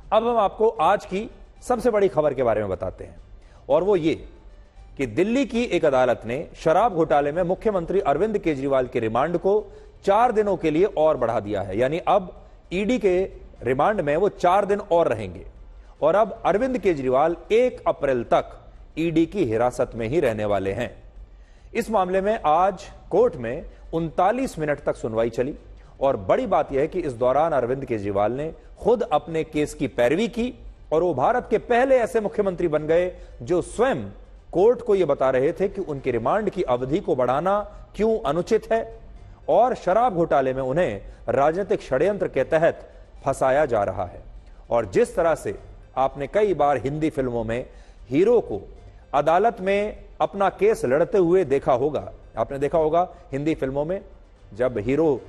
अब हम आपको आज की सबसे बड़ी खबर के बारे में बताते हैं, और वो ये कि दिल्ली की एक अदालत ने शराब घोटाले में मुख्यमंत्री अरविंद केजरीवाल के रिमांड को 4 दिनों के लिए और बढ़ा दिया है। यानी अब ईडी के रिमांड में वो 4 दिन और रहेंगे और अब अरविंद केजरीवाल 1 अप्रैल तक ईडी की हिरासत में ही रहने वाले हैं। इस मामले में आज कोर्ट में 39 मिनट तक सुनवाई चली और बड़ी बात यह है कि इस दौरान अरविंद केजरीवाल ने खुद अपने केस की पैरवी की और वो भारत के पहले ऐसे मुख्यमंत्री बन गए जो स्वयं कोर्ट को यह बता रहे थे कि उनके रिमांड की अवधि को बढ़ाना क्यों अनुचित है और शराब घोटाले में उन्हें राजनीतिक षड्यंत्र के तहत फंसाया जा रहा है। और जिस तरह से आपने कई बार हिंदी फिल्मों में हीरो को अदालत में अपना केस लड़ते हुए देखा होगा, आपने देखा होगा हिंदी फिल्मों में जब हीरो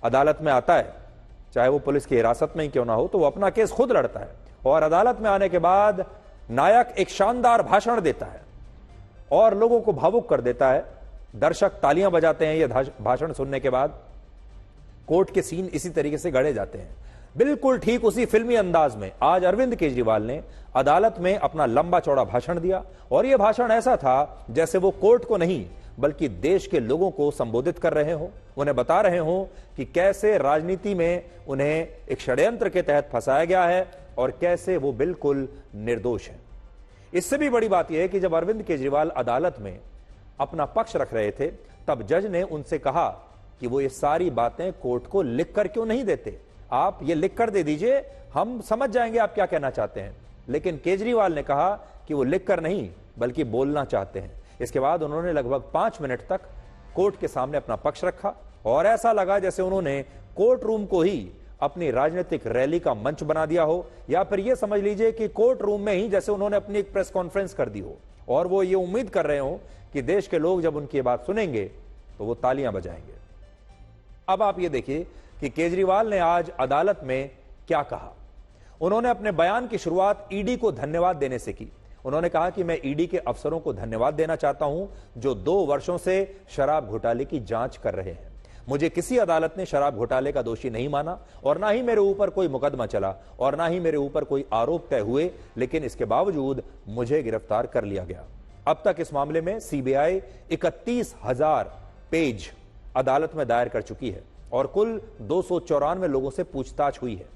अदालत में आता है, चाहे वो पुलिस की हिरासत में ही क्यों ना हो, तो वो अपना केस खुद लड़ता है और अदालत में आने के बाद नायक एक शानदार भाषण देता है और लोगों को भावुक कर देता है। दर्शक तालियां बजाते हैं यह भाषण सुनने के बाद। कोर्ट के सीन इसी तरीके से गढ़े जाते हैं। बिल्कुल ठीक उसी फिल्मी अंदाज में आज अरविंद केजरीवाल ने अदालत में अपना लंबा चौड़ा भाषण दिया और यह भाषण ऐसा था जैसे वो कोर्ट को नहीं बल्कि देश के लोगों को संबोधित कर रहे हो, उन्हें बता रहे हो कि कैसे राजनीति में उन्हें एक षड्यंत्र के तहत फंसाया गया है और कैसे वो बिल्कुल निर्दोष हैं। इससे भी बड़ी बात यह है कि जब अरविंद केजरीवाल अदालत में अपना पक्ष रख रहे थे तब जज ने उनसे कहा कि वो ये सारी बातें कोर्ट को लिख कर क्यों नहीं देते, आप ये लिख कर दे दीजिए, हम समझ जाएंगे आप क्या कहना चाहते हैं। लेकिन केजरीवाल ने कहा कि वो लिख कर नहीं बल्कि बोलना चाहते हैं। इसके बाद उन्होंने लगभग 5 मिनट तक कोर्ट के सामने अपना पक्ष रखा और ऐसा लगा जैसे उन्होंने कोर्ट रूम को ही अपनी राजनीतिक रैली का मंच बना दिया हो, या फिर यह समझ लीजिए कि कोर्ट रूम में ही जैसे उन्होंने अपनी एक प्रेस कॉन्फ्रेंस कर दी हो और वो ये उम्मीद कर रहे हो कि देश के लोग जब उनकी बात सुनेंगे तो वो तालियां बजाएंगे। अब आप ये देखिए कि केजरीवाल ने आज अदालत में क्या कहा। उन्होंने अपने बयान की शुरुआत ईडी को धन्यवाद देने से की। उन्होंने कहा कि मैं ईडी के अफसरों को धन्यवाद देना चाहता हूं जो 2 वर्षों से शराब घोटाले की जांच कर रहे हैं। मुझे किसी अदालत ने शराब घोटाले का दोषी नहीं माना और ना ही मेरे ऊपर कोई मुकदमा चला और ना ही मेरे ऊपर कोई आरोप तय हुए, लेकिन इसके बावजूद मुझे गिरफ्तार कर लिया गया। अब तक इस मामले में सीबीआई 31,000 पेज अदालत में दायर कर चुकी है और कुल 294 लोगों से पूछताछ हुई है।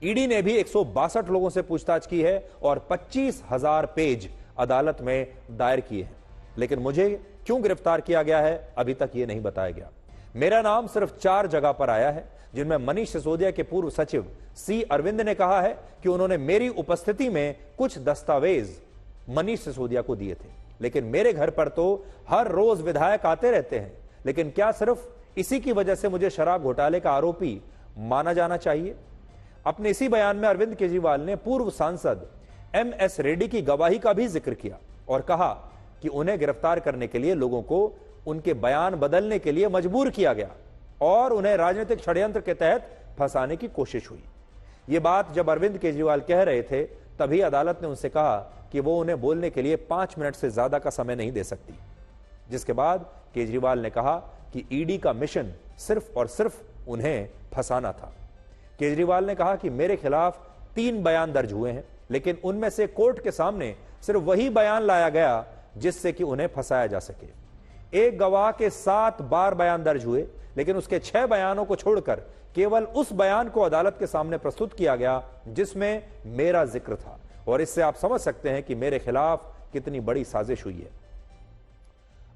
ईडी ने भी 162 लोगों से पूछताछ की है और 25,000 पेज अदालत में दायर किए हैं। लेकिन मुझे क्यों गिरफ्तार किया गया है अभी तक यह नहीं बताया गया। मेरा नाम सिर्फ 4 जगह पर आया है जिनमें मनीष सिसोदिया के पूर्व सचिव सी अरविंद ने कहा है कि उन्होंने मेरी उपस्थिति में कुछ दस्तावेज मनीष सिसोदिया को दिए थे। लेकिन मेरे घर पर तो हर रोज विधायक आते रहते हैं, लेकिन क्या सिर्फ इसी की वजह से मुझे शराब घोटाले का आरोपी माना जाना चाहिए? अपने इसी बयान में अरविंद केजरीवाल ने पूर्व सांसद MS रेड्डी की गवाही का भी जिक्र किया और कहा कि उन्हें गिरफ्तार करने के लिए लोगों को उनके बयान बदलने के लिए मजबूर किया गया और उन्हें राजनीतिक षड्यंत्र के तहत फंसाने की कोशिश हुई। यह बात जब अरविंद केजरीवाल कह रहे थे तभी अदालत ने उनसे कहा कि वो उन्हें बोलने के लिए 5 मिनट से ज्यादा का समय नहीं दे सकती, जिसके बाद केजरीवाल ने कहा कि ईडी का मिशन सिर्फ और सिर्फ उन्हें फंसाना था। केजरीवाल ने कहा कि मेरे खिलाफ 3 बयान दर्ज हुए हैं, लेकिन उनमें से कोर्ट के सामने सिर्फ वही बयान लाया गया जिससे कि उन्हें फंसाया जा सके। एक गवाह के 7 बार बयान दर्ज हुए, लेकिन उसके 6 बयानों को छोड़कर केवल उस बयान को अदालत के सामने प्रस्तुत किया गया जिसमें मेरा जिक्र था। और इससे आप समझ सकते हैं कि मेरे खिलाफ कितनी बड़ी साजिश हुई है।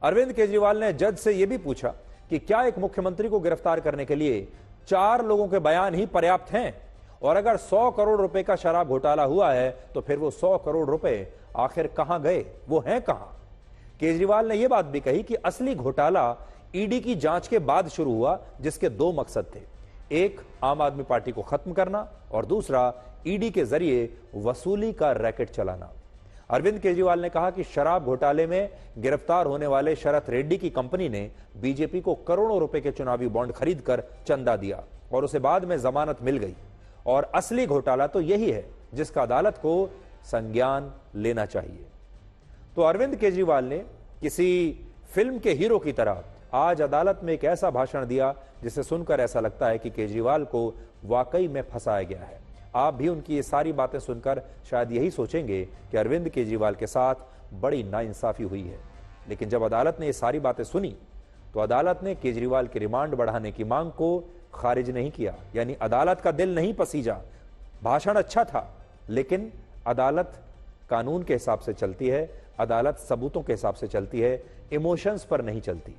अरविंद केजरीवाल ने जज से यह भी पूछा कि क्या एक मुख्यमंत्री को गिरफ्तार करने के लिए 4 लोगों के बयान ही पर्याप्त हैं, और अगर 100 करोड़ रुपए का शराब घोटाला हुआ है तो फिर वो 100 करोड़ रुपए आखिर कहां गए, वो हैं कहां? केजरीवाल ने यह बात भी कही कि असली घोटाला ईडी की जांच के बाद शुरू हुआ, जिसके 2 मकसद थे। एक, आम आदमी पार्टी को खत्म करना और दूसरा, ईडी के जरिए वसूली का रैकेट चलाना। अरविंद केजरीवाल ने कहा कि शराब घोटाले में गिरफ्तार होने वाले शरत रेड्डी की कंपनी ने बीजेपी को करोड़ों रुपए के चुनावी बॉन्ड खरीदकर चंदा दिया और उसे बाद में जमानत मिल गई, और असली घोटाला तो यही है जिसका अदालत को संज्ञान लेना चाहिए। तो अरविंद केजरीवाल ने किसी फिल्म के हीरो की तरह आज अदालत में एक ऐसा भाषण दिया जिसे सुनकर ऐसा लगता है कि केजरीवाल को वाकई में फंसाया गया है। आप भी उनकी ये सारी बातें सुनकर शायद यही सोचेंगे कि अरविंद केजरीवाल के साथ बड़ी नाइंसाफी हुई है। लेकिन जब अदालत ने ये सारी बातें सुनी तो अदालत ने केजरीवाल की रिमांड बढ़ाने की मांग को खारिज नहीं किया। यानी अदालत का दिल नहीं पसीजा। भाषण अच्छा था, लेकिन अदालत कानून के हिसाब से चलती है, अदालत सबूतों के हिसाब से चलती है, इमोशंस पर नहीं चलती।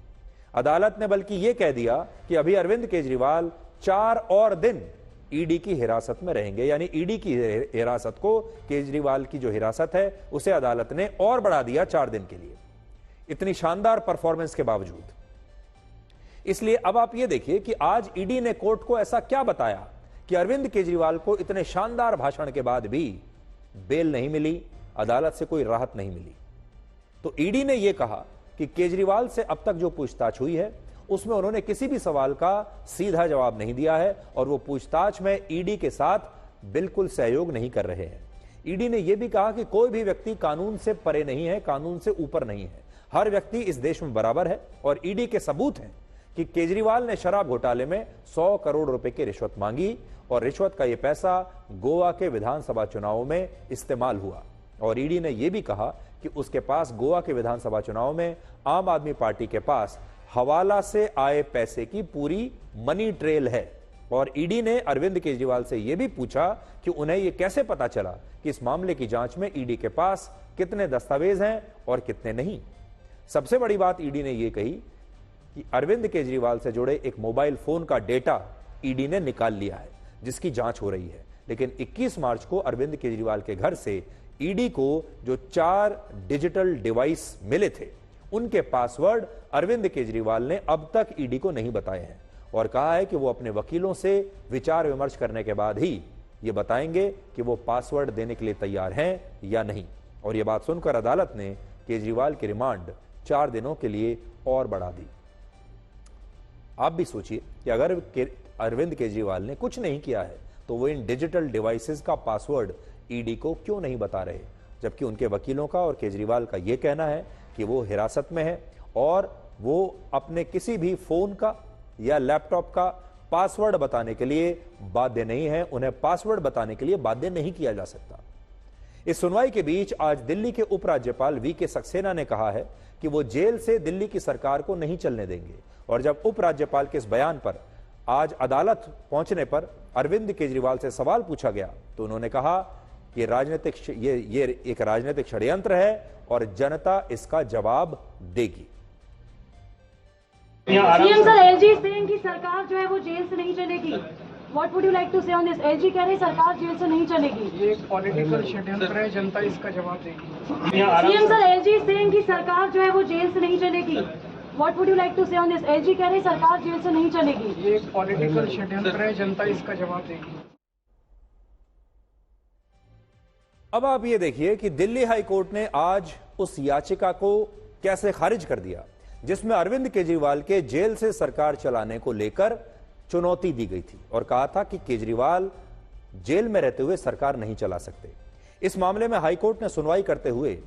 अदालत ने बल्कि यह कह दिया कि अभी अरविंद केजरीवाल 4 और दिन ईडी की हिरासत में रहेंगे। यानी ईडी की हिरासत को, केजरीवाल की जो हिरासत है उसे अदालत ने और बढ़ा दिया 4 दिन के लिए, इतनी शानदार परफॉर्मेंस के बावजूद। इसलिए अब आप ये देखिए कि आज ईडी ने कोर्ट को ऐसा क्या बताया कि अरविंद केजरीवाल को इतने शानदार भाषण के बाद भी बेल नहीं मिली, अदालत से कोई राहत नहीं मिली। तो ईडी ने यह कहा कि केजरीवाल से अब तक जो पूछताछ हुई है उसमें उन्होंने किसी भी सवाल का सीधा जवाब नहीं दिया है और वो पूछताछ में ईडी के साथ बिल्कुल सहयोग नहीं कर रहे हैं। ईडी ने यह भी कहा कि कोई भी व्यक्ति कानून से परे नहीं है, कानून से ऊपर नहीं है, हर व्यक्ति इस देश में बराबर है। और ईडी के सबूत हैं कि केजरीवाल ने शराब घोटाले में 100 करोड़ रुपए की रिश्वत मांगी और रिश्वत का यह पैसा गोवा के विधानसभा चुनावों में इस्तेमाल हुआ। और ईडी ने यह भी कहा कि उसके पास गोवा के विधानसभा चुनाव में आम आदमी पार्टी के पास हवाला से आए पैसे की पूरी मनी ट्रेल है। और ईडी ने अरविंद केजरीवाल से यह भी पूछा कि उन्हें यह कैसे पता चला कि इस मामले की जांच में ईडी के पास कितने दस्तावेज हैं और कितने नहीं। सबसे बड़ी बात ईडी ने यह कही कि अरविंद केजरीवाल से जुड़े एक मोबाइल फोन का डेटा ईडी ने निकाल लिया है, जिसकी जांच हो रही है। लेकिन 21 मार्च को अरविंद केजरीवाल के घर से ईडी को जो 4 डिजिटल डिवाइस मिले थे, उनके पासवर्ड अरविंद केजरीवाल ने अब तक ईडी को नहीं बताए हैं और कहा है कि वो अपने वकीलों से विचार विमर्श करने के बाद ही ये बताएंगे कि वो पासवर्ड देने के लिए तैयार हैं या नहीं। और ये बात सुनकर अदालत ने केजरीवाल की रिमांड 4 दिनों के लिए और बढ़ा दी। आप भी सोचिए कि अगर अरविंद केजरीवाल ने कुछ नहीं किया है तो वो इन डिजिटल डिवाइसेस का पासवर्ड ईडी को क्यों नहीं बता रहे, जबकि उनके वकीलों का और केजरीवाल का यह कहना है कि वो हिरासत में है और वो अपने किसी भी फोन का या लैपटॉप का पासवर्ड बताने के लिए बाध्य नहीं है, उन्हें पासवर्ड बताने के लिए बाध्य नहीं किया जा सकता। इस सुनवाई के बीच आज दिल्ली के उपराज्यपाल वीके सक्सेना ने कहा है कि वो जेल से दिल्ली की सरकार को नहीं चलने देंगे। और जब उपराज्यपाल के इस बयान पर आज अदालत पहुंचने पर अरविंद केजरीवाल से सवाल पूछा गया तो उन्होंने कहा कि ये एक राजनीतिक षड्यंत्र है और जनता इसका जवाब देगी। सीएम सर, एलजी सेइंग कि सरकार जो है वो जेल से नहीं चलेगी। What would you like to say on this? LG कह रहे सरकार जेल से नहीं चलेगी। ये एक पॉलिटिकल षड्यंत्र है, जनता इसका जवाब देगी। सीएम सर, एलजी सेइंग कि सरकार जो है वो जेल से नहीं चलेगी। What would you like to say on this? LG कह रहे सरकार जेल से नहीं चलेगी। ये एक पॉलिटिकल षड्यंत्र है, जनता इसका जवाब देगी। अब आप ये देखिए कि दिल्ली हाई कोर्ट ने आज उस याचिका को कैसे खारिज कर दिया जिसमें अरविंद केजरीवाल के जेल से सरकार चलाने को लेकर चुनौती दी गई थी और कहा था कि केजरीवाल जेल में रहते हुए सरकार नहीं चला सकते। इस मामले में हाईकोर्ट ने सुनवाई करते हुए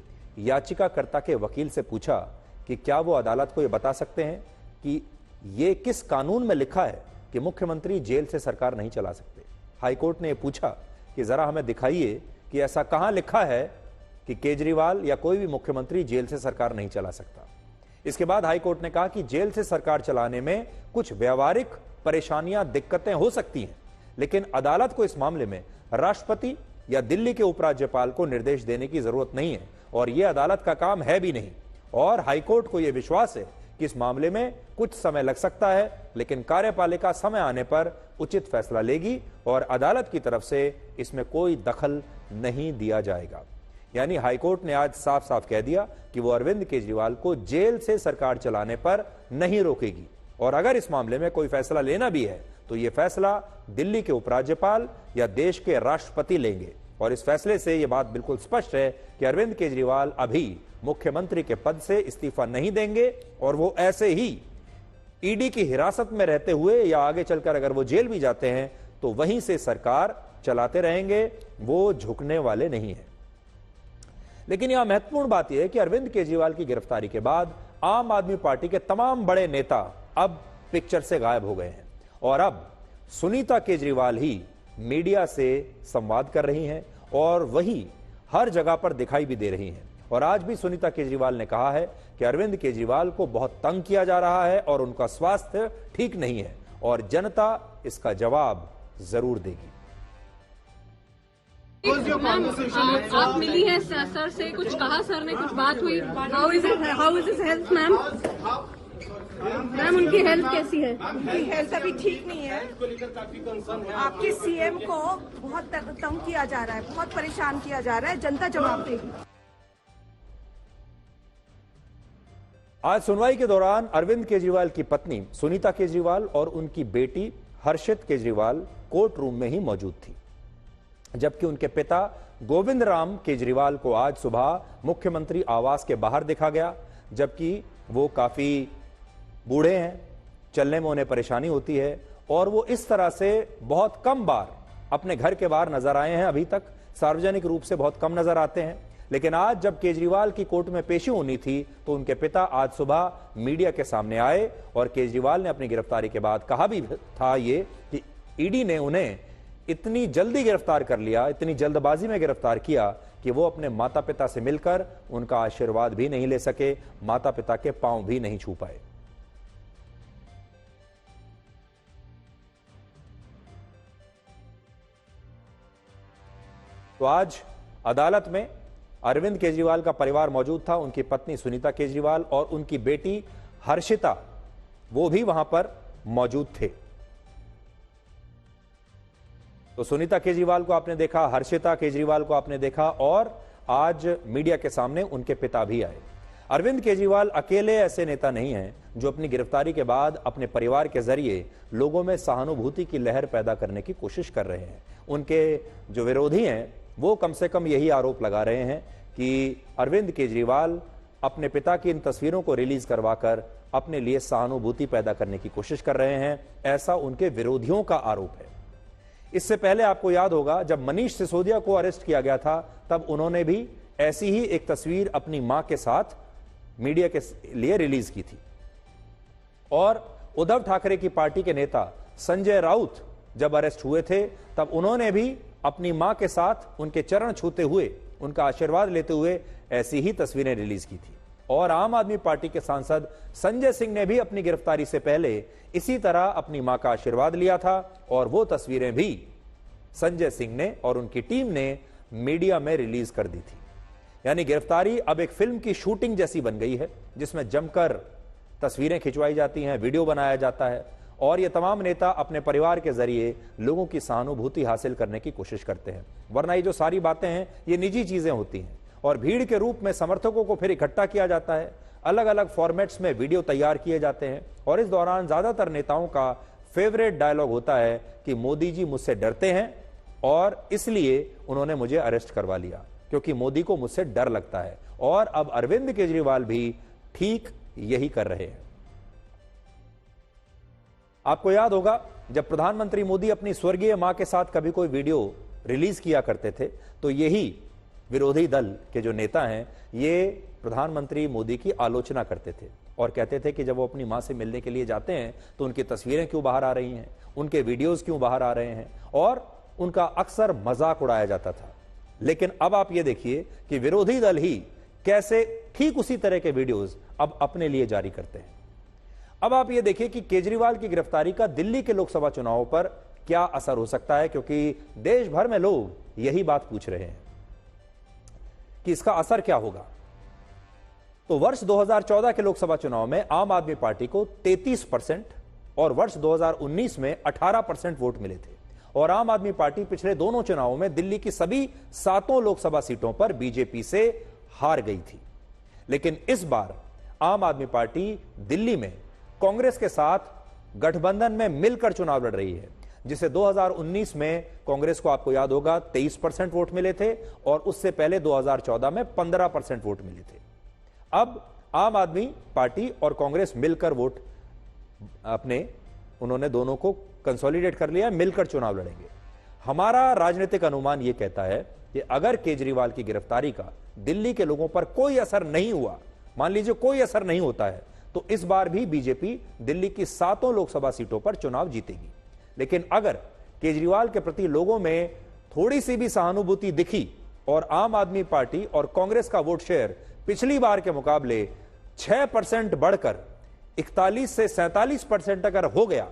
याचिकाकर्ता के वकील से पूछा कि क्या वो अदालत को यह बता सकते हैं कि यह किस कानून में लिखा है कि मुख्यमंत्री जेल से सरकार नहीं चला सकते। हाईकोर्ट ने यह पूछा कि जरा हमें दिखाइए कि ऐसा कहां लिखा है कि केजरीवाल या कोई भी मुख्यमंत्री जेल से सरकार नहीं चला सकता। इसके बाद हाईकोर्ट ने कहा कि जेल से सरकार चलाने में कुछ व्यवहारिक परेशानियां, दिक्कतें हो सकती हैं, लेकिन अदालत को इस मामले में राष्ट्रपति या दिल्ली के उपराज्यपाल को निर्देश देने की जरूरत नहीं है और यह अदालत का काम है भी नहीं। और हाईकोर्ट को यह विश्वास है कि इस मामले में कुछ समय लग सकता है, लेकिन कार्यपालिका समय आने पर उचित फैसला लेगी और अदालत की तरफ से इसमें कोई दखल नहीं दिया जाएगा। यानी हाईकोर्ट ने आज साफ साफ कह दिया कि वो अरविंद केजरीवाल को जेल से सरकार चलाने पर नहीं रोकेगी और अगर इस मामले में कोई फैसला लेना भी है तो यह फैसला दिल्ली के उपराज्यपाल या देश के राष्ट्रपति लेंगे। और इस फैसले से यह बात बिल्कुल स्पष्ट है कि अरविंद केजरीवाल अभी मुख्यमंत्री के पद से इस्तीफा नहीं देंगे और वो ऐसे ही ईडी की हिरासत में रहते हुए या आगे चलकर अगर वो जेल भी जाते हैं तो वहीं से सरकार चलाते रहेंगे, वो झुकने वाले नहीं है। लेकिन यहां महत्वपूर्ण बात यह है कि अरविंद केजरीवाल की गिरफ्तारी के बाद आम आदमी पार्टी के तमाम बड़े नेता अब पिक्चर से गायब हो गए हैं और अब सुनीता केजरीवाल ही मीडिया से संवाद कर रही हैं और वही हर जगह पर दिखाई भी दे रही हैं। और आज भी सुनीता केजरीवाल ने कहा है कि अरविंद केजरीवाल को बहुत तंग किया जा रहा है और उनका स्वास्थ्य ठीक नहीं है और जनता इसका जवाब जरूर देगी। आप मिली है सर से, कुछ कहा सर ने, कुछ बात हुई? How is his health ma'am? Ma'am उनकी हेल्थ कैसी है? उनकी हेल्थ अभी ठीक नहीं है। आपके सीएम को बहुत तंग किया जा रहा है, बहुत परेशान किया जा रहा है, जनता जवाब देगी। आज सुनवाई के दौरान अरविंद केजरीवाल की पत्नी सुनीता केजरीवाल और उनकी बेटी हर्षित केजरीवाल कोर्ट रूम में ही मौजूद थी, जबकि उनके पिता गोविंद राम केजरीवाल को आज सुबह मुख्यमंत्री आवास के बाहर देखा गया, जबकि वो काफी बूढ़े हैं, चलने में उन्हें परेशानी होती है और वो इस तरह से बहुत कम बार अपने घर के बाहर नजर आए हैं। अभी तक सार्वजनिक रूप से बहुत कम नजर आते हैं, लेकिन आज जब केजरीवाल की कोर्ट में पेशी होनी थी तो उनके पिता आज सुबह मीडिया के सामने आए और केजरीवाल ने अपनी गिरफ्तारी के बाद कहा भी था ये कि ईडी ने उन्हें इतनी जल्दी गिरफ्तार कर लिया, इतनी जल्दबाजी में गिरफ्तार किया कि वो अपने माता पिता से मिलकर उनका आशीर्वाद भी नहीं ले सके, माता पिता के पांव भी नहीं छू पाए। तो आज अदालत में अरविंद केजरीवाल का परिवार मौजूद था, उनकी पत्नी सुनीता केजरीवाल और उनकी बेटी हर्षिता, वो भी वहां पर मौजूद थे। तो सुनीता केजरीवाल को आपने देखा, हर्षिता केजरीवाल को आपने देखा और आज मीडिया के सामने उनके पिता भी आए। अरविंद केजरीवाल अकेले ऐसे नेता नहीं हैं जो अपनी गिरफ्तारी के बाद अपने परिवार के जरिए लोगों में सहानुभूति की लहर पैदा करने की कोशिश कर रहे हैं। उनके जो विरोधी हैं वो कम से कम यही आरोप लगा रहे हैं कि अरविंद केजरीवाल अपने पिता की इन तस्वीरों को रिलीज करवाकर अपने लिए सहानुभूति पैदा करने की कोशिश कर रहे हैं, ऐसा उनके विरोधियों का आरोप है। इससे पहले आपको याद होगा जब मनीष सिसोदिया को अरेस्ट किया गया था तब उन्होंने भी ऐसी ही एक तस्वीर अपनी मां के साथ मीडिया के लिए रिलीज की थी। और उद्धव ठाकरे की पार्टी के नेता संजय राउत जब अरेस्ट हुए थे तब उन्होंने भी अपनी मां के साथ उनके चरण छूते हुए, उनका आशीर्वाद लेते हुए ऐसी ही तस्वीरें रिलीज की थी। और आम आदमी पार्टी के सांसद संजय सिंह ने भी अपनी गिरफ्तारी से पहले इसी तरह अपनी मां का आशीर्वाद लिया था और वो तस्वीरें भी संजय सिंह ने और उनकी टीम ने मीडिया में रिलीज कर दी थी। यानी गिरफ्तारी अब एक फिल्म की शूटिंग जैसी बन गई है जिसमें जमकर तस्वीरें खिंचवाई जाती हैं, वीडियो बनाया जाता है और ये तमाम नेता अपने परिवार के जरिए लोगों की सहानुभूति हासिल करने की कोशिश करते हैं। वरना ये जो सारी बातें हैं ये निजी चीजें होती हैं और भीड़ के रूप में समर्थकों को फिर इकट्ठा किया जाता है, अलग अलग फॉर्मेट्स में वीडियो तैयार किए जाते हैं और इस दौरान ज्यादातर नेताओं का फेवरेट डायलॉग होता है कि मोदी जी मुझसे डरते हैं और इसलिए उन्होंने मुझे अरेस्ट करवा लिया क्योंकि मोदी को मुझसे डर लगता है। और अब अरविंद केजरीवाल भी ठीक यही कर रहे हैं। आपको याद होगा जब प्रधानमंत्री मोदी अपनी स्वर्गीय मां के साथ कभी कोई वीडियो रिलीज किया करते थे तो यही विरोधी दल के जो नेता हैं ये प्रधानमंत्री मोदी की आलोचना करते थे और कहते थे कि जब वो अपनी मां से मिलने के लिए जाते हैं तो उनकी तस्वीरें क्यों बाहर आ रही हैं, उनके वीडियोस क्यों बाहर आ रहे हैं और उनका अक्सर मजाक उड़ाया जाता था। लेकिन अब आप ये देखिए कि विरोधी दल ही कैसे ठीक उसी तरह के वीडियोस अब अपने लिए जारी करते हैं। अब आप ये देखिए कि केजरीवाल की गिरफ्तारी का दिल्ली के लोकसभा चुनावों पर क्या असर हो सकता है, क्योंकि देश भर में लोग यही बात पूछ रहे हैं कि इसका असर क्या होगा। तो वर्ष 2014 के लोकसभा चुनाव में आम आदमी पार्टी को 33% और वर्ष 2019 में 18% वोट मिले थे और आम आदमी पार्टी पिछले दोनों चुनावों में दिल्ली की सभी 7 लोकसभा सीटों पर बीजेपी से हार गई थी। लेकिन इस बार आम आदमी पार्टी दिल्ली में कांग्रेस के साथ गठबंधन में मिलकर चुनाव लड़ रही है, जिसे 2019 में कांग्रेस को आपको याद होगा 23% वोट मिले थे और उससे पहले 2014 में 15% वोट मिले थे। अब आम आदमी पार्टी और कांग्रेस मिलकर वोट उन्होंने दोनों को कंसोलिडेट कर लिया, मिलकर चुनाव लड़ेंगे। हमारा राजनीतिक अनुमान यह कहता है कि अगर केजरीवाल की गिरफ्तारी का दिल्ली के लोगों पर कोई असर नहीं हुआ, मान लीजिए कोई असर नहीं होता है, तो इस बार भी बीजेपी दिल्ली की 7 लोकसभा सीटों पर चुनाव जीतेगी। लेकिन अगर केजरीवाल के प्रति लोगों में थोड़ी सी भी सहानुभूति दिखी और आम आदमी पार्टी और कांग्रेस का वोट शेयर पिछली बार के मुकाबले 6% बढ़कर 41 से 47% अगर हो गया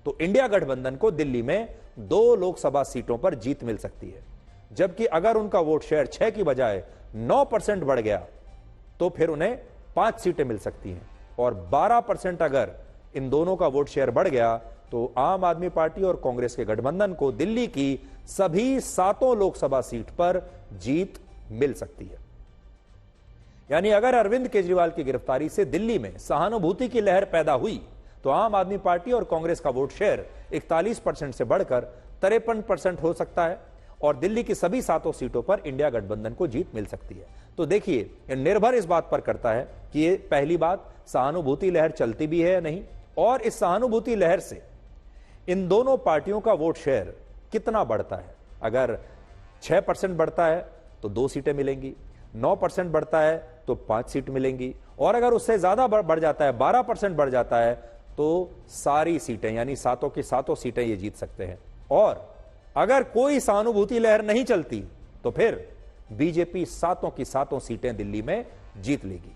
तो इंडिया गठबंधन को दिल्ली में 2 लोकसभा सीटों पर जीत मिल सकती है। जबकि अगर उनका वोट शेयर 6 की बजाय 9% बढ़ गया तो फिर उन्हें 5 सीटें मिल सकती हैं और 12% अगर इन दोनों का वोट शेयर बढ़ गया तो आम आदमी पार्टी और कांग्रेस के गठबंधन को दिल्ली की सभी 7 लोकसभा सीट पर जीत मिल सकती है। यानी अगर अरविंद केजरीवाल की गिरफ्तारी से दिल्ली में सहानुभूति की लहर पैदा हुई तो आम आदमी पार्टी और कांग्रेस का वोट शेयर 41% से बढ़कर 53% हो सकता है और दिल्ली की सभी 7 सीटों पर इंडिया गठबंधन को जीत मिल सकती है। तो देखिए, निर्भर इस बात पर करता है कि ये पहली बात सहानुभूति लहर चलती भी है या नहीं, और इस सहानुभूति लहर से इन दोनों पार्टियों का वोट शेयर कितना बढ़ता है। अगर 6% बढ़ता है तो 2 सीटें मिलेंगी, 9% बढ़ता है तो 5 सीट मिलेंगी, और अगर उससे ज्यादा बढ़ जाता है, 12% बढ़ जाता है, तो सारी सीटें यानी 7 की 7 सीटें ये जीत सकते हैं। और अगर कोई सहानुभूति लहर नहीं चलती तो फिर बीजेपी 7 की 7 सीटें दिल्ली में जीत लेगी।